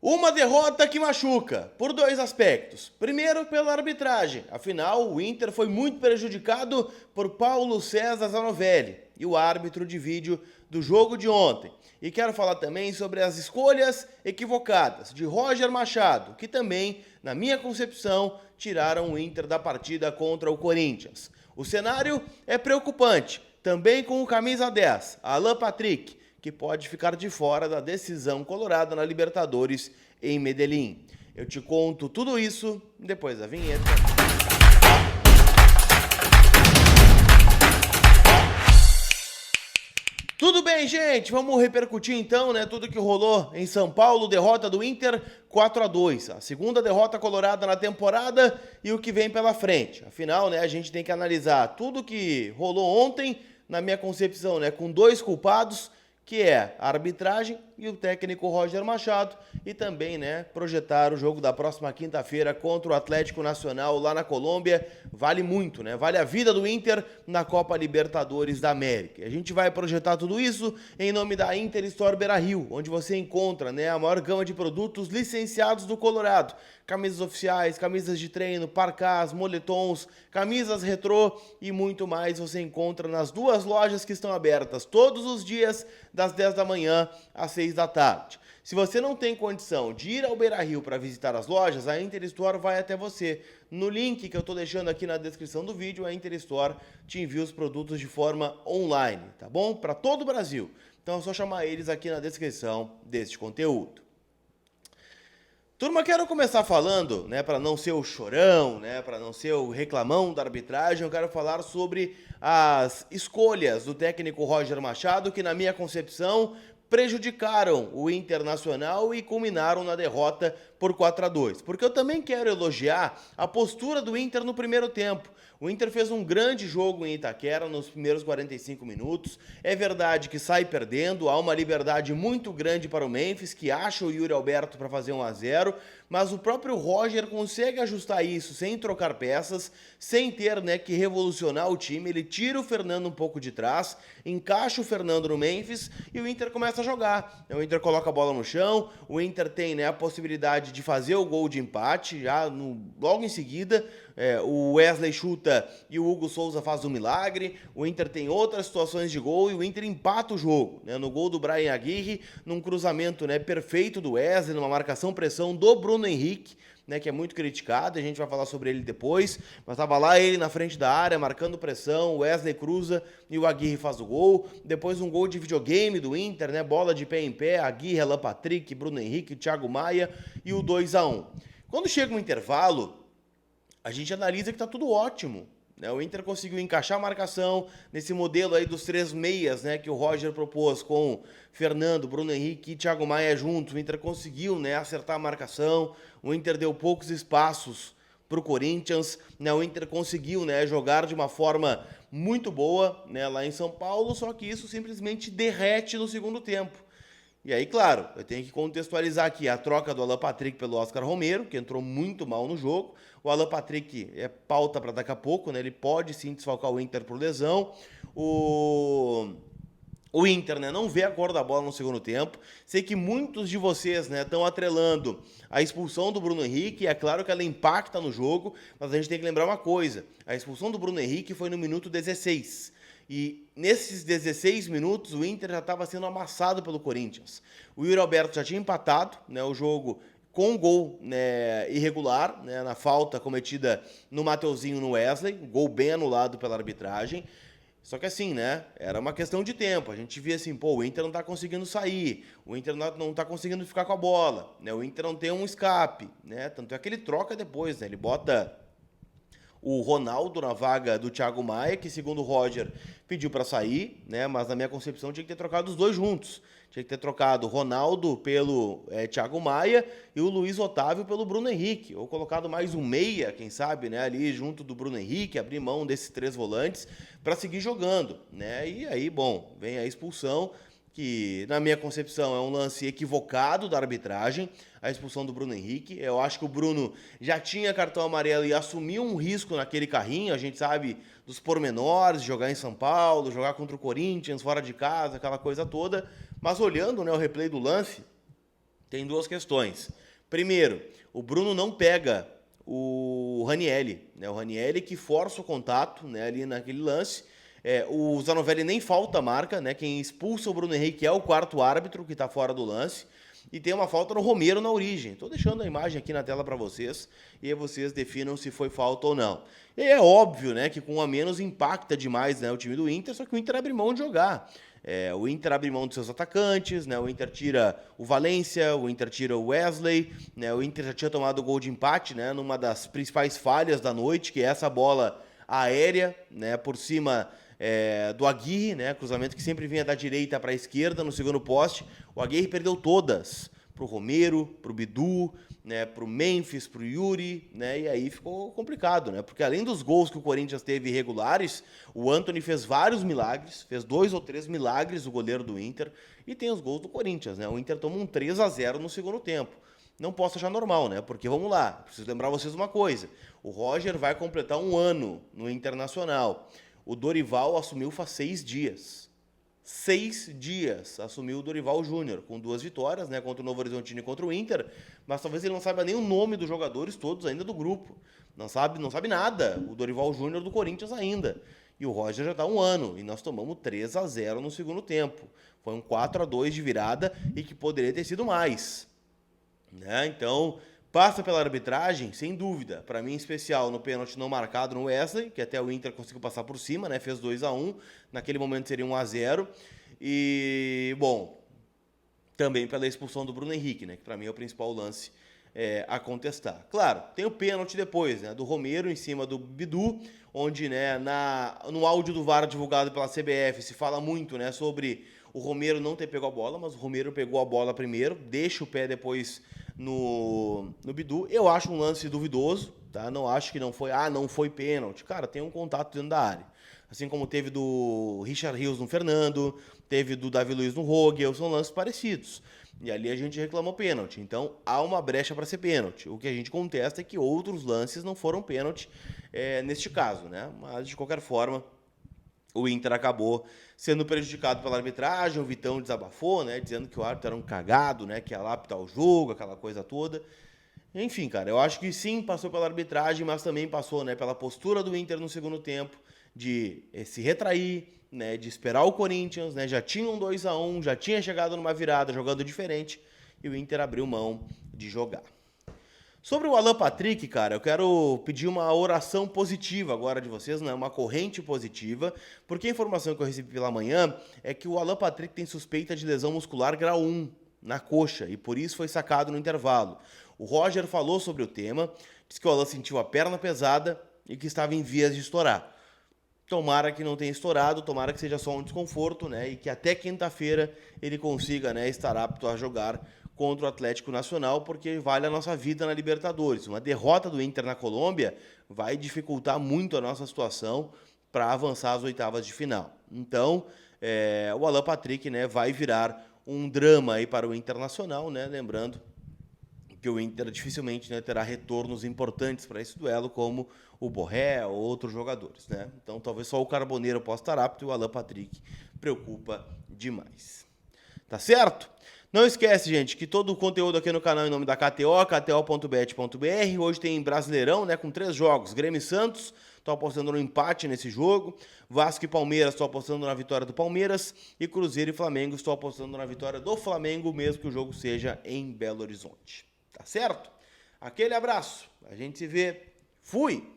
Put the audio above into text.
Uma derrota que machuca, por dois aspectos. Primeiro, pela arbitragem. Afinal, o Inter foi muito prejudicado por Paulo César Zanovelli e o árbitro de vídeo do jogo de ontem. E quero falar também sobre as escolhas equivocadas de Roger Machado, que também, na minha concepção, tiraram o Inter da partida contra o Corinthians. O cenário é preocupante, também com o camisa 10, Alan Patrick, que pode ficar de fora da decisão colorada na Libertadores em Medellín. Eu te conto tudo isso depois da vinheta. Tudo bem, gente? Vamos repercutir então, tudo que rolou em São Paulo, derrota do Inter 4-2, a segunda derrota colorada na temporada e o que vem pela frente. Afinal, a gente tem que analisar tudo que rolou ontem, na minha concepção, com dois culpados, que é a arbitragem e o técnico Roger Machado, e também, projetar o jogo da próxima quinta-feira contra o Atlético Nacional lá na Colômbia. Vale muito, vale a vida do Inter na Copa Libertadores da América. A gente vai projetar tudo isso em nome da Inter Store Beira-Rio, onde você encontra, a maior gama de produtos licenciados do Colorado. Camisas oficiais, camisas de treino, parcás, moletons, camisas retrô e muito mais você encontra nas duas lojas que estão abertas todos os dias, das 10 da manhã às 6 da tarde. Se você não tem condição de ir ao Beira-Rio para visitar as lojas, a Inter Store vai até você. No link que eu estou deixando aqui na descrição do vídeo, a Inter Store te envia os produtos de forma online, tá bom? Para todo o Brasil. Então é só chamar eles aqui na descrição deste conteúdo. Turma, quero começar falando, para não ser o chorão, para não ser o reclamão da arbitragem, eu quero falar sobre as escolhas do técnico Roger Machado, que na minha concepção prejudicaram o Internacional e culminaram na derrota por 4-2. Porque eu também quero elogiar a postura do Inter no primeiro tempo. O Inter fez um grande jogo em Itaquera nos primeiros 45 minutos. É verdade que sai perdendo, há uma liberdade muito grande para o Memphis, que acha o Yuri Alberto para fazer 1-0, mas o próprio Roger consegue ajustar isso sem trocar peças, sem ter que revolucionar o time. Ele tira o Fernando um pouco de trás, encaixa o Fernando no Memphis e o Inter começa a jogar. O Inter coloca a bola no chão, o Inter tem a possibilidade de fazer o gol de empate, já logo em seguida. O Wesley chuta e o Hugo Souza faz um milagre. O Inter tem outras situações de gol e o Inter empata o jogo, no gol do Brian Aguirre, num cruzamento perfeito do Wesley, numa marcação-pressão do Bruno Henrique, que é muito criticado, a gente vai falar sobre ele depois, mas estava lá ele na frente da área, marcando pressão, o Wesley cruza e o Aguirre faz o gol. Depois um gol de videogame do Inter, bola de pé em pé, Aguirre, Alan Patrick, Bruno Henrique, Thiago Maia e o 2-1. Quando chega o intervalo, a gente analisa que está tudo ótimo. O Inter conseguiu encaixar a marcação nesse modelo aí dos três meias, que o Roger propôs com Fernando, Bruno Henrique e Thiago Maia juntos. O Inter conseguiu acertar a marcação, o Inter deu poucos espaços para o Corinthians, o Inter conseguiu jogar de uma forma muito boa lá em São Paulo, só que isso simplesmente derrete no segundo tempo. E aí, claro, eu tenho que contextualizar aqui a troca do Alan Patrick pelo Oscar Romero, que entrou muito mal no jogo. O Alan Patrick é pauta para daqui a pouco, ele pode sim desfalcar o Inter por lesão. O Inter não vê a cor da bola no segundo tempo. Sei que muitos de vocês estão atrelando a expulsão do Bruno Henrique, e é claro que ela impacta no jogo, mas a gente tem que lembrar uma coisa: a expulsão do Bruno Henrique foi no minuto 16. E nesses 16 minutos o Inter já estava sendo amassado pelo Corinthians. O Yuri Alberto já tinha empatado o jogo com um gol irregular, na falta cometida no Mateuzinho no Wesley, um gol bem anulado pela arbitragem. Só que assim, era uma questão de tempo. A gente via assim, o Inter não está conseguindo sair, o Inter não está conseguindo ficar com a bola, o Inter não tem um escape, tanto é que ele troca depois, ele bota o Ronaldo na vaga do Thiago Maia, que segundo o Roger pediu para sair, mas na minha concepção tinha que ter trocado os dois juntos. Tinha que ter trocado o Ronaldo pelo Thiago Maia e o Luiz Otávio pelo Bruno Henrique, ou colocado mais um meia, quem sabe, ali junto do Bruno Henrique, abrir mão desses três volantes para seguir jogando, E aí, vem a expulsão, que na minha concepção é um lance equivocado da arbitragem, a expulsão do Bruno Henrique. Eu acho que o Bruno já tinha cartão amarelo e assumiu um risco naquele carrinho. A gente sabe dos pormenores, jogar em São Paulo, jogar contra o Corinthians, fora de casa, aquela coisa toda. Mas olhando o replay do lance, Tem duas questões. Primeiro, o Bruno não pega o Ranieri, né? O Ranieri que força o contato, né, ali naquele lance. O Zanovelli nem falta a marca, né? Quem expulsa o Bruno Henrique é o quarto árbitro que está fora do lance. E tem uma falta no Romero na origem. Estou deixando a imagem aqui na tela para vocês e aí vocês definam se foi falta ou não. E é óbvio, né, que com um a menos impacta demais, né, o time do Inter, só que o Inter abre mão de jogar. O Inter abre mão dos seus atacantes, né, o Inter tira o Valência, o Inter tira o Wesley, né, o Inter já tinha tomado o gol de empate, né, numa das principais falhas da noite, que é essa bola aérea, né, por cima do Aguirre, né, cruzamento que sempre vinha da direita para a esquerda no segundo poste. O Aguirre perdeu todas pro Romero, pro Bidu, né, pro Memphis, pro Yuri, né, e aí ficou complicado, né, porque além dos gols que o Corinthians teve irregulares, o Antony fez vários milagres, fez 2 ou 3 milagres, o goleiro do Inter, e tem os gols do Corinthians, né, o Inter toma um 3-0 no segundo tempo. Não posso achar normal, né, porque vamos lá, preciso lembrar vocês uma coisa, o Roger vai completar 1 ano no Internacional. O Dorival assumiu faz 6 dias. 6 dias assumiu o Dorival Júnior, com 2 vitórias, né, contra o Novo Horizontino e contra o Inter, mas talvez ele não saiba nem o nome dos jogadores todos ainda do grupo. Não sabe nada o Dorival Júnior do Corinthians ainda. E o Roger já está 1 ano, e nós tomamos 3-0 no segundo tempo. Foi um 4-2 de virada e que poderia ter sido mais. Né? Então, passa pela arbitragem, sem dúvida. Para mim, em especial, no pênalti não marcado no Wesley, que até o Inter conseguiu passar por cima, né? Fez 2-1. Naquele momento seria 1-0. E, bom, também pela expulsão do Bruno Henrique, né? Que para mim é o principal lance a contestar. Claro, tem o pênalti depois, né? Do Romero em cima do Bidu, onde, né, no áudio do VAR divulgado pela CBF se fala muito, né, sobre o Romero não ter pego a bola, mas o Romero pegou a bola primeiro, deixa o pé depois no Bidu. Eu acho um lance duvidoso, tá? Não acho que não foi pênalti. Cara, tem um contato dentro da área. Assim como teve do Richard Rios no Fernando, teve do Davi Luiz no Rogel, são lances parecidos. E ali a gente reclamou pênalti. Então há uma brecha para ser pênalti. O que a gente contesta é que outros lances não foram pênalti neste caso, né? Mas de qualquer forma, o Inter acabou sendo prejudicado pela arbitragem, o Vitão desabafou, né, dizendo que o árbitro era um cagado, né, que ia lá apitar o jogo, aquela coisa toda. Enfim, cara, eu acho que sim, passou pela arbitragem, mas também passou, né, pela postura do Inter no segundo tempo, de se retrair, né, de esperar o Corinthians, né, já tinha um 2-1, já tinha chegado numa virada, jogando diferente, e o Inter abriu mão de jogar. Sobre o Alan Patrick, cara, eu quero pedir uma oração positiva agora de vocês, né? Uma corrente positiva, porque a informação que eu recebi pela manhã é que o Alan Patrick tem suspeita de lesão muscular grau 1 na coxa e por isso foi sacado no intervalo. O Roger falou sobre o tema, disse que o Alan sentiu a perna pesada e que estava em vias de estourar. Tomara que não tenha estourado, tomara que seja só um desconforto, né? E que até quinta-feira ele consiga, né, estar apto a jogar contra o Atlético Nacional, porque vale a nossa vida na Libertadores. Uma derrota do Inter na Colômbia vai dificultar muito a nossa situação para avançar às oitavas de final. Então, o Alan Patrick, né, vai virar um drama aí para o Internacional, né? Lembrando que o Inter dificilmente, né, terá retornos importantes para esse duelo, como o Borré ou outros jogadores, né? Então, talvez só o Carboneiro possa estar apto e o Alan Patrick preocupa demais. Tá certo? Não esquece, gente, que todo o conteúdo aqui no canal é em nome da KTO, kto.bet.br. Hoje tem Brasileirão, né, com 3 jogos. Grêmio e Santos, estou apostando no empate nesse jogo. Vasco e Palmeiras, estou apostando na vitória do Palmeiras. E Cruzeiro e Flamengo, estou apostando na vitória do Flamengo, mesmo que o jogo seja em Belo Horizonte. Tá certo? Aquele abraço. A gente se vê. Fui!